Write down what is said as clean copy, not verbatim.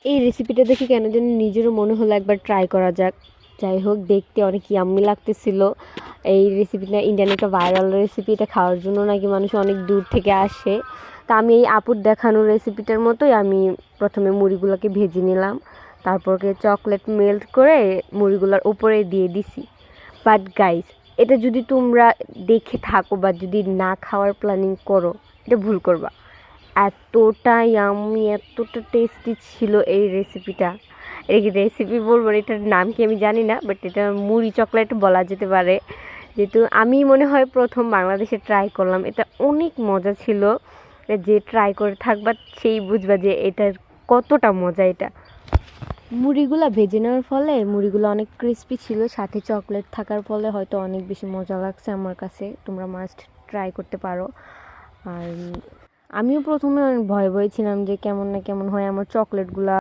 এই রেসিপিটা দেখে কেন যেন নিজেরও মনে হলো একবার ট্রাই করা যাক। যাই হোক, দেখতে অনেক ইয়াম্মি লাগতেছিল। এই রেসিপিটা ইন্ডিয়ান একটা ভাইরাল রেসিপি, এটা খাওয়ার জন্য নাকি মানুষ অনেক দূর থেকে আসে। তা আমি এই আপুর দেখানো রেসিপিটার মতোই আমি প্রথমে মুড়িগুলোকে ভেজে নিলাম, তারপরে চকলেট মেল্ট করে মুড়িগুলোর উপরে দিয়ে দিছি। বাট গাইস, এটা যদি তোমরা দেখে থাকো বা যদি না খাওয়ার প্ল্যানিং করো, এটা ভুল করবা। এতটা ইয়াম্মি, এতটা টেস্টি ছিল এই রেসিপিটা। এটা কি রেসিপি বলবো, এটার নাম কি আমি জানি না, বাট এটা মুড়ি চকলেট বলা যেতে পারে। যেহেতু আমি মনে হয় প্রথম বাংলাদেশে ট্রাই করলাম, এটা অনেক মজা ছিল। যে ট্রাই করে থাকবা সেই বুঝবা যে এটার কতটা মজা। এটা মুড়িগুলো ভেজে নেওয়ার ফলে মুড়িগুলো অনেক ক্রিস্পি ছিল, সাথে চকলেট থাকার ফলে হয়তো অনেক বেশি মজা লাগছে আমার কাছে। তোমরা মাস্ট ট্রাই করতে পারো। আর আমিও প্রথমে অনেক ভয়ে ভয়ে ছিলাম যে কেমন না কেমন হয়, আমার চকলেটগুলা